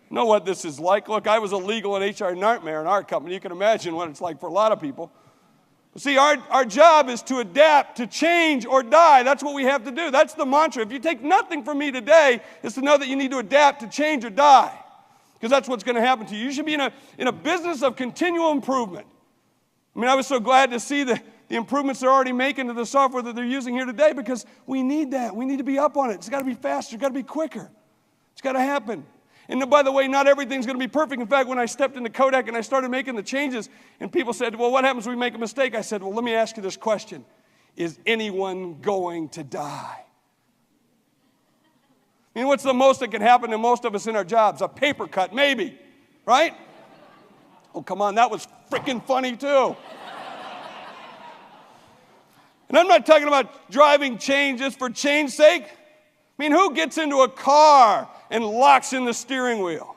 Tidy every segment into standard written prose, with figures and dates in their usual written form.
Know what this is like. Look, I was a legal and HR nightmare in our company. You can imagine what it's like for a lot of people. But see, our job is to adapt, to change, or die. That's what we have to do. That's the mantra. If you take nothing from me today, it's to know that you need to adapt, to change, or die. Because that's what's going to happen to you. You should be in a business of continual improvement. I mean, I was so glad to see the improvements they're already making to the software that they're using here today, because we need that. We need to be up on it. It's got to be faster. It's got to be quicker. It's got to happen. And by the way, not everything's going to be perfect. In fact, when I stepped into Kodak and I started making the changes, and people said, well, what happens when we make a mistake? I said, well, let me ask you this question. Is anyone going to die? I mean, what's the most that can happen to most of us in our jobs? A paper cut, maybe, right? Oh, come on, that was freaking funny too. And I'm not talking about driving change just for change's sake. I mean, who gets into a car and locks in the steering wheel?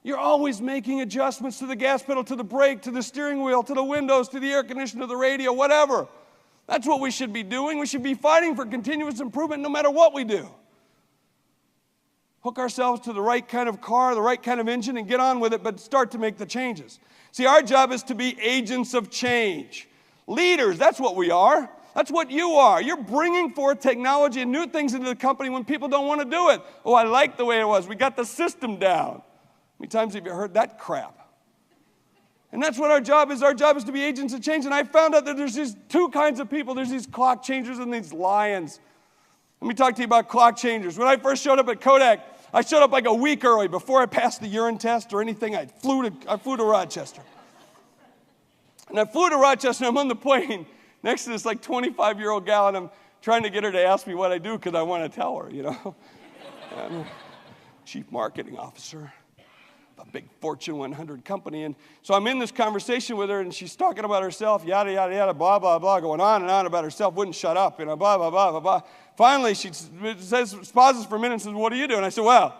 You're always making adjustments to the gas pedal, to the brake, to the steering wheel, to the windows, to the air conditioner, to the radio, whatever. That's what we should be doing. We should be fighting for continuous improvement no matter what we do. Hook ourselves to the right kind of car, the right kind of engine, and get on with it, but start to make the changes. See, our job is to be agents of change. Leaders, that's what we are. That's what you are. You're bringing forth technology and new things into the company when people don't want to do it. Oh, I like the way it was. We got the system down. How many times have you heard that crap? And that's what our job is. Our job is to be agents of change. And I found out that there's these two kinds of people. There's these clock changers and these lions. Let me talk to you about clock changers. When I first showed up at Kodak, I showed up like a week early before I passed the urine test or anything. I flew to Rochester. And I flew to Rochester, and I'm on the plane next to this like 25-year-old gal, and I'm trying to get her to ask me what I do because I want to tell her, you know. I'm a chief marketing officer of a big Fortune 100 company. And so I'm in this conversation with her, and she's talking about herself, yada, yada, yada, blah, blah, blah, going on and on about herself, wouldn't shut up, you know, blah, blah, blah, blah, blah. Finally, she pauses for a minute and says, what do you do? And I said, well,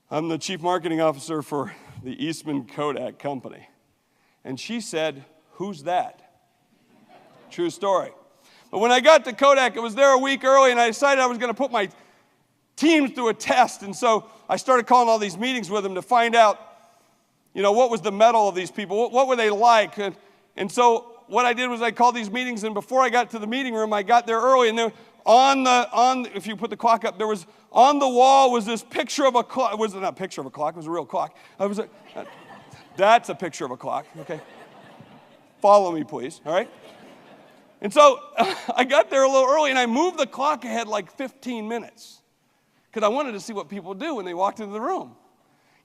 I'm the chief marketing officer for the Eastman Kodak Company. And she said, who's that? True story. But when I got to Kodak, it was there a week early, and I decided I was going to put my team through a test. And so I started calling all these meetings with them to find out, you know, what was the mettle of these people? What were they like? And so what I did was I called these meetings, and before I got to the meeting room, I got there early, and there if you put the clock up, there was on the wall was this picture of a clock. It wasn't a picture of a clock. It was a real clock. That's a picture of a clock. Okay. Follow me, please. All right. And so I got there a little early, and I moved the clock ahead like 15 minutes because I wanted to see what people do when they walked into the room.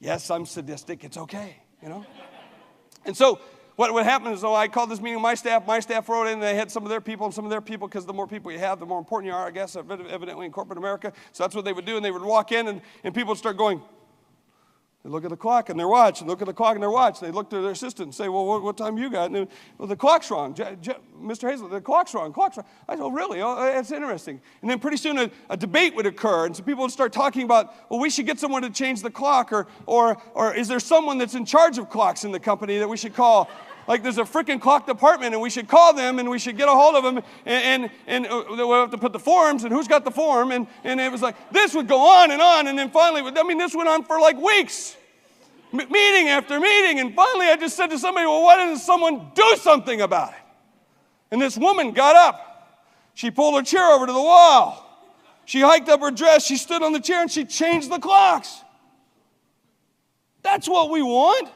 Yes, I'm sadistic. It's okay, you know. And so what happened is, I called this meeting, my staff wrote in, and they had some of their people, because the more people you have, the more important you are, I guess, evidently in corporate America. So that's what they would do, and they would walk in, and people would start going, they look at the clock and their watch, and look at the clock and their watch. They look to their assistant and say, well, what time you got? And then, well, the clock's wrong. Mr. Hazel, the clock's wrong. I said, oh, really? Oh, that's interesting. And then pretty soon a debate would occur, and so people would start talking about, well, we should get someone to change the clock, or is there someone that's in charge of clocks in the company that we should call? Like there's a freaking clock department, and we should call them, and we should get a hold of them, and we'll have to put the forms, and who's got the form, and it was like, this would go on, and then finally, this went on for like weeks. Meeting after meeting, and finally I just said to somebody, well, why doesn't someone do something about it? And this woman got up. She pulled her chair over to the wall. She hiked up her dress. She stood on the chair, and she changed the clocks. That's what we want.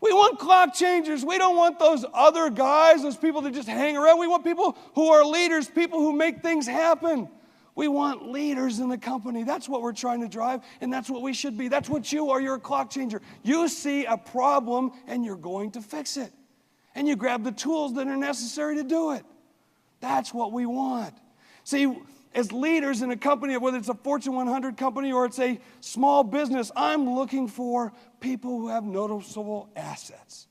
We want clock changers. We don't want those other guys, those people that just hang around. We want people who are leaders, people who make things happen. We want leaders in the company. That's what we're trying to drive, and that's what we should be. That's what you are. You're a clock changer. You see a problem, and you're going to fix it. And you grab the tools that are necessary to do it. That's what we want. See, as leaders in a company, whether it's a Fortune 100 company or it's a small business, I'm looking for people who have noticeable assets.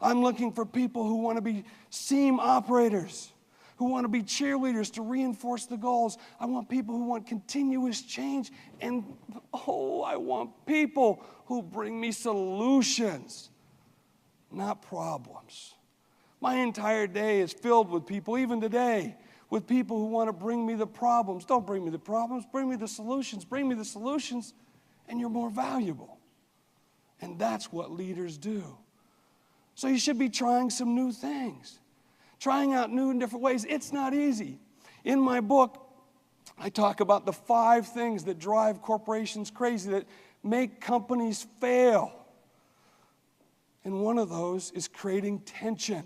I'm looking for people who want to be seam operators, who want to be cheerleaders to reinforce the goals. I want people who want continuous change. And, I want people who bring me solutions, not problems. My entire day is filled with people, even today, with people who want to bring me the problems. Don't bring me the problems. Bring me the solutions. Bring me the solutions, and you're more valuable. And that's what leaders do. So you should be trying some new things, trying out new and different ways. It's not easy. In my book, I talk about the 5 things that drive corporations crazy, that make companies fail. And one of those is creating tension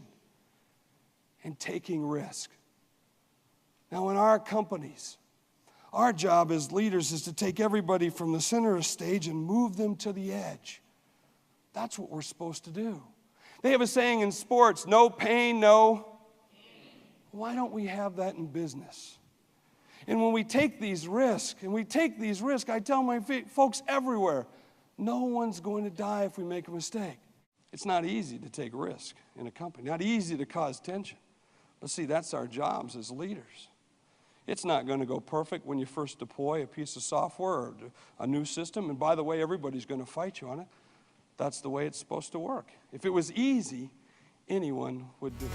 and taking risk. Now, in our companies, our job as leaders is to take everybody from the center of the stage and move them to the edge. That's what we're supposed to do. They have a saying in sports, no pain, no. Why don't we have that in business? And when we take these risks, I tell my folks everywhere, no one's going to die if we make a mistake. It's not easy to take risk in a company, not easy to cause tension. But see, that's our jobs as leaders. It's not going to go perfect when you first deploy a piece of software or a new system. And by the way, everybody's going to fight you on it. That's the way it's supposed to work. If it was easy, anyone would do it.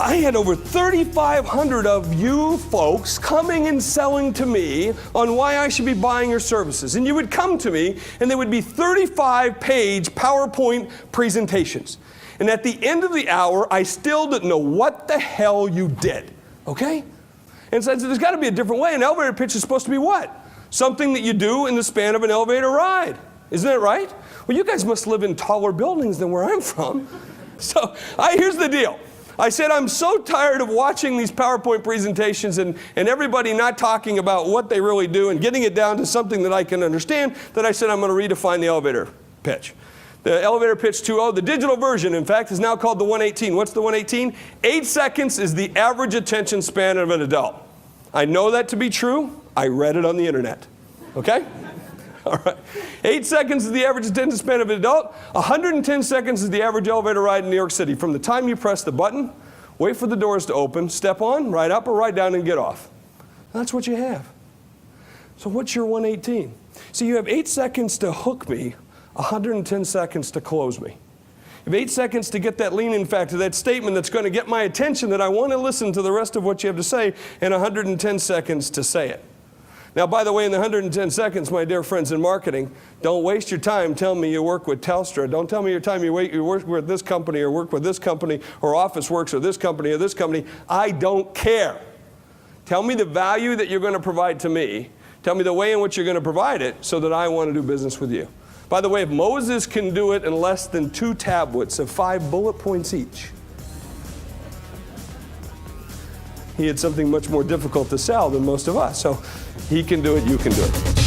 I had over 3,500 of you folks coming and selling to me on why I should be buying your services. And you would come to me, and there would be 35-page PowerPoint presentations. And at the end of the hour, I still didn't know what the hell you did, okay? And so there's got to be a different way. An elevator pitch is supposed to be what? Something that you do in the span of an elevator ride. Isn't that right? Well, you guys must live in taller buildings than where I'm from. So here's the deal. I said, I'm so tired of watching these PowerPoint presentations and everybody not talking about what they really do and getting it down to something that I can understand, that I said I'm going to redefine the elevator pitch. The elevator pitch 2.0, the digital version, in fact, is now called the 118. What's the 118? 8 seconds is the average attention span of an adult. I know that to be true. I read it on the internet. Okay? All right. 8 seconds is the average attention span of an adult. 110 seconds is the average elevator ride in New York City. From the time you press the button, wait for the doors to open, step on, ride up or ride down and get off. That's what you have. So what's your 118? So you have 8 seconds to hook me, 110 seconds to close me. You have 8 seconds to get that lean-in factor, that statement that's going to get my attention, that I want to listen to the rest of what you have to say, and 110 seconds to say it. Now, by the way, in the 110 seconds, my dear friends in marketing, don't waste your time telling me you work with Telstra. Don't tell me your time you work with this company or work with this company or Officeworks or this company or this company. I don't care. Tell me the value that you're going to provide to me. Tell me the way in which you're going to provide it so that I want to do business with you. By the way, if Moses can do it in less than 2 tablets of 5 bullet points each, he had something much more difficult to sell than most of us. So he can do it, you can do it.